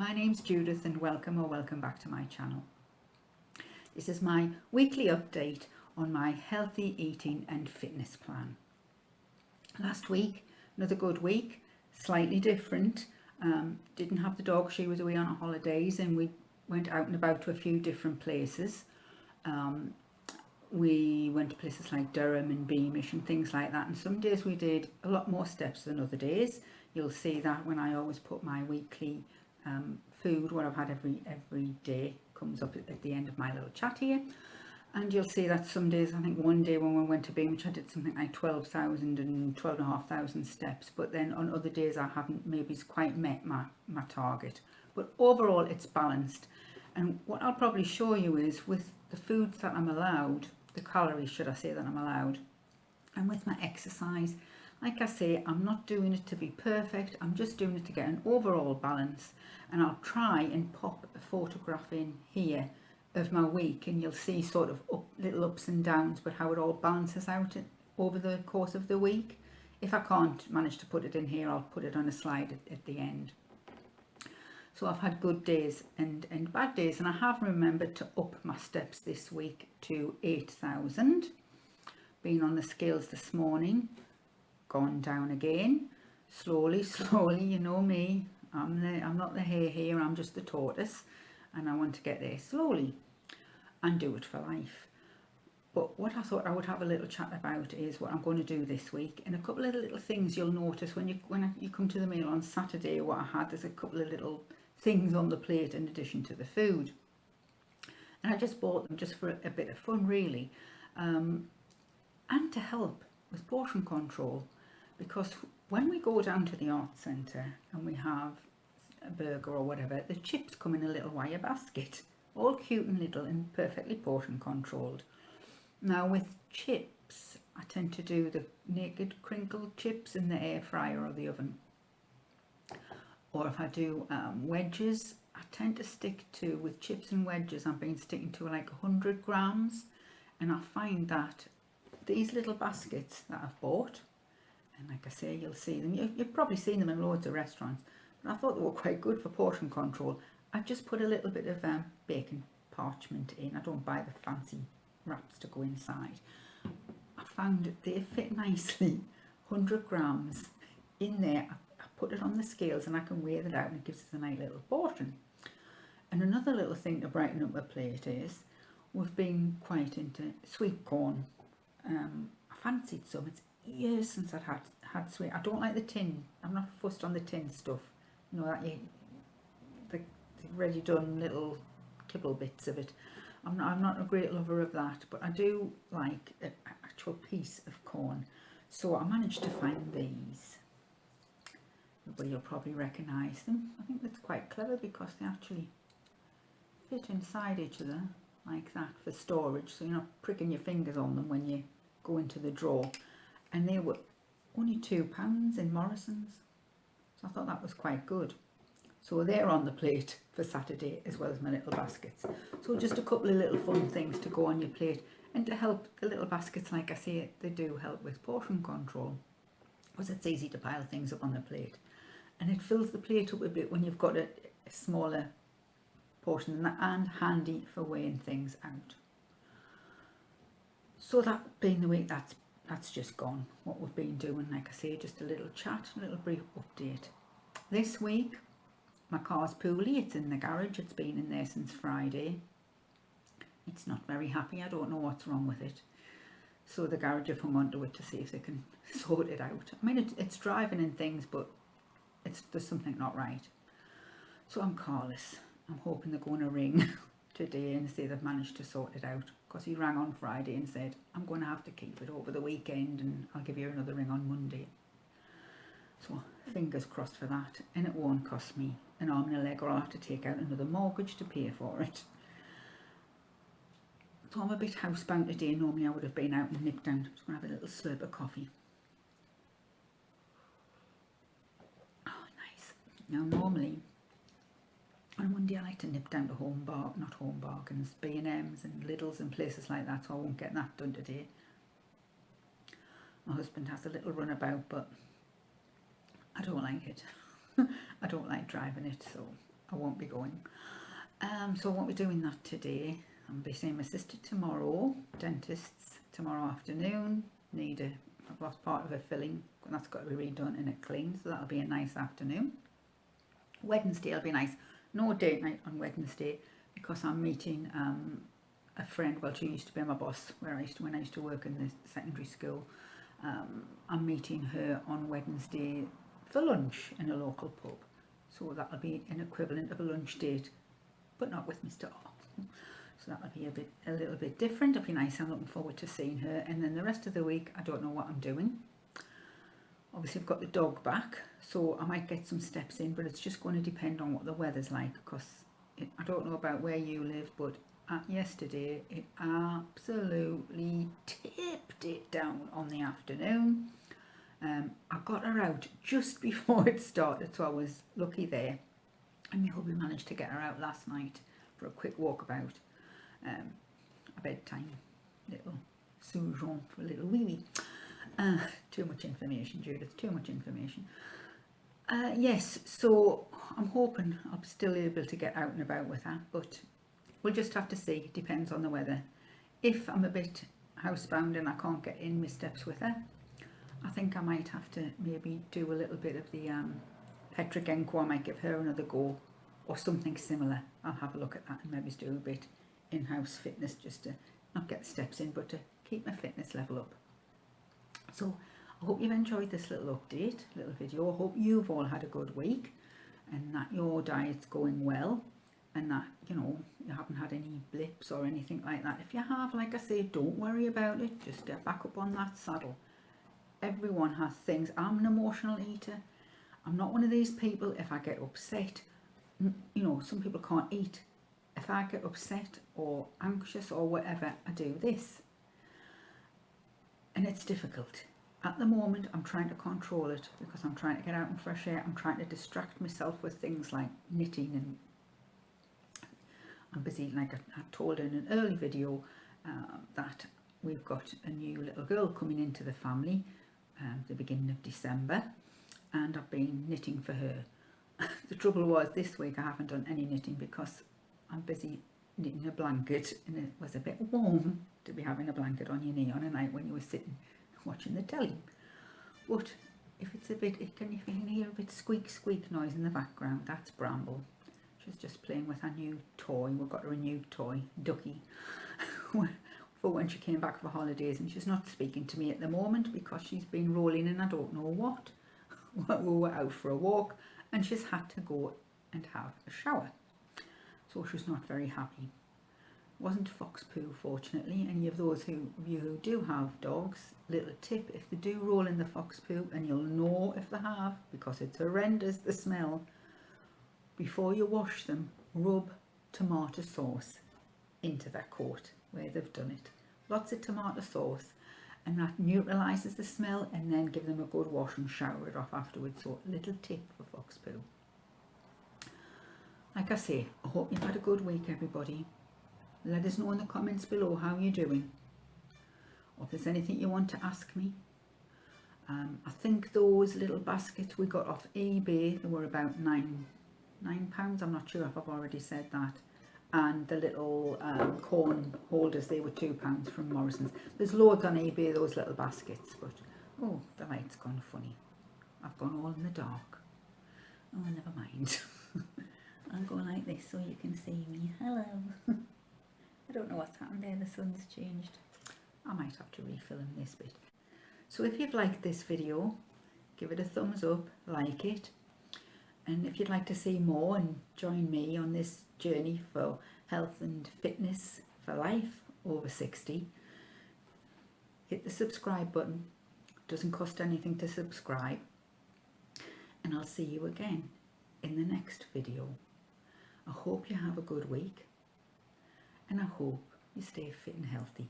my name's Judith and welcome back to my channel. This is my weekly update on my healthy eating and fitness plan. Last week, another good week, slightly different. Didn't have the dog, she was away on holidays and we went out and about to a few different places. We went to places like Durham and Beamish and things like that, and some days we did a lot more steps than other days. You'll see that when I always put my weekly food, what I've had every day, comes up at the end of my little chat here. And you'll see that some days, I think one day when we went to Beamish I did something like 12,000 and 12,500 steps, but then on other days I haven't maybe quite met my target. But overall it's balanced. And what I'll probably show you is with the foods that I'm allowed, the calories should I say that I'm allowed, and with my exercise, like I say, I'm not doing it to be perfect, I'm just doing it to get an overall balance. And I'll try and pop a photograph in here of my week and you'll see sort of little ups and downs, but how it all balances out over the course of the week. If I can't manage to put it in here, I'll put it on a slide at the end. So I've had good days and bad days, and I have remembered to up my steps this week to 8,000. Been on the scales this morning, gone down again, slowly, you know me, I'm not the hare here, I'm just the tortoise, and I want to get there slowly and do it for life. But what I thought I would have a little chat about is what I'm going to do this week, and a couple of little things you'll notice when you come to the meal on Saturday. What I had, there's a couple of little things on the plate in addition to the food, and I just bought them just for a bit of fun really, and to help with portion control, because when we go down to the arts centre and we have a burger or whatever, the chips come in a little wire basket, all cute and little and perfectly portion controlled. Now with chips, I tend to do the naked crinkled chips in the air fryer or the oven. Or if I do wedges, I tend to stick to, with chips and wedges, I've been sticking to like 100 grams. And I find that these little baskets that I've bought, and like I say, you'll see them, you've probably seen them in loads of restaurants, but I thought they were quite good for portion control. I just put a little bit of bacon parchment in. I don't buy the fancy wraps to go inside. I found that they fit nicely, 100 grams in there. I put it on the scales and I can weigh it out and it gives us a nice little portion. And another little thing to brighten up a plate is, we've been quite into sweet corn. I fancied some. It's years since I've had sweet. I don't like the tin. I'm not fussed on the tin stuff. You know, that the ready done little kibble bits of it. I'm not a great lover of that, but I do like an actual piece of corn. So I managed to find these. Well, you'll probably recognise them. I think that's quite clever because they actually fit inside each other like that for storage, so you're not pricking your fingers on them when you go into the drawer. And they were only £2 in Morrisons, so I thought that was quite good. So they're on the plate for Saturday as well as my little baskets. So just a couple of little fun things to go on your plate, and to help the little baskets, like I say, they do help with portion control, because it's easy to pile things up on the plate. And it fills the plate up a bit when you've got a smaller portion, and handy for weighing things out. So that being the week that's just gone, what we've been doing, like I say, just a little chat, a little brief update. This week my car's poorly, it's in the garage, it's been in there since Friday. It's not very happy, I don't know what's wrong with it. So the garage have hung onto it to see if they can sort it out. I mean, it's driving and things, but there's something not right. So I'm carless. I'm hoping they're going to ring today and say they've managed to sort it out, because he rang on Friday and said, I'm going to have to keep it over the weekend and I'll give you another ring on Monday. So fingers crossed for that, and it won't cost me an arm and a leg, or I'll have to take out another mortgage to pay for it. So I'm a bit housebound today. Normally I would have been out and nipped down. I'm just going to have a little slurp of coffee. Oh, nice. Now normally on Monday I like to nip down to Home Bargains, B&M's and Lidl's and places like that, so I won't get that done today. My husband has a little runabout, but I don't like it. I don't like driving it, so I won't be going. So I won't be doing that today. I'll be seeing my sister tomorrow, dentist's tomorrow afternoon. I've lost part of a filling, and that's got to be redone and it cleaned, so that'll be a nice afternoon. Wednesday will be nice. No date night on Wednesday because I'm meeting a friend. Well, she used to be my boss when I used to work in the secondary school. I'm meeting her on Wednesday for lunch in a local pub, so that'll be an equivalent of a lunch date, but not with Mr. R. So that'll be a little bit different. It'll be nice. I'm looking forward to seeing her. And then the rest of the week, I don't know what I'm doing. Obviously, I've got the dog back, so I might get some steps in, but it's just going to depend on what the weather's like, because I don't know about where you live, but yesterday it absolutely tipped it down on the afternoon. I got her out just before it started, so I was lucky there. And my hubby managed to get her out last night for a quick walkabout. A bedtime little soujon for a little wee. Too much information, Judith, too much information. Yes, so I'm hoping I'll still be able to get out and about with her, but we'll just have to see. It depends on the weather. If I'm a bit housebound and I can't get in my steps with her, I think I might have to maybe do a little bit of the Petrogenko. I might give her another go or something similar. I'll have a look at that and maybe do a bit in-house fitness, just to not get the steps in, but to keep my fitness level up. So I hope you've enjoyed this little update, little video. I hope you've all had a good week and that your diet's going well and that, you know, you haven't had any blips or anything like that. If you have, like I say, don't worry about it. Just get back up on that saddle. Everyone has things. I'm an emotional eater. I'm not one of these people, if I get upset, you know, some people can't eat. If I get upset or anxious or whatever, I do this. And it's difficult. At the moment, I'm trying to control it because I'm trying to get out in fresh air. I'm trying to distract myself with things like knitting, and I'm busy, like I told in an early video, that we've got a new little girl coming into the family the beginning of December, and I've been knitting for her. The trouble was this week I haven't done any knitting because I'm busy knitting a blanket, and it was a bit warm to be having a blanket on your knee on a night when you were sitting watching the telly. But if it's a bit, if you can hear a bit squeak noise in the background, that's Bramble. She's just playing with her new toy. We've got her a new toy, Ducky, for when she came back for holidays, and she's not speaking to me at the moment because she's been rolling in I don't know what. We were out for a walk and she's had to go and have a shower, so she's not very happy. Wasn't fox poo, fortunately. Any of those of you who do have dogs, little tip, if they do roll in the fox poo, and you'll know if they have because it's horrendous, the smell, before you wash them, rub tomato sauce into their coat where they've done it. Lots of tomato sauce, and that neutralises the smell, and then give them a good wash and shower it off afterwards. So little tip for fox poo. Like I say, I hope you've had a good week, everybody. Let us know in the comments below how you're doing, or if there's anything you want to ask me. I think those little baskets we got off eBay, they were about £9. I'm not sure if I've already said that. And the little corn holders, they were £2 from Morrisons. There's loads on eBay, those little baskets, but oh, the light's gone funny. I've gone all in the dark. Oh, never mind. I'll go like this so you can see me. Hello. I don't know what's happened there, the sun's changed. I might have to refill in this bit. So if you've liked this video, give it a thumbs up, like it. And if you'd like to see more and join me on this journey for health and fitness for life over 60, hit the subscribe button. It doesn't cost anything to subscribe. And I'll see you again in the next video. I hope you have a good week, and I hope you stay fit and healthy.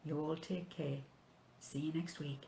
You all take care. See you next week.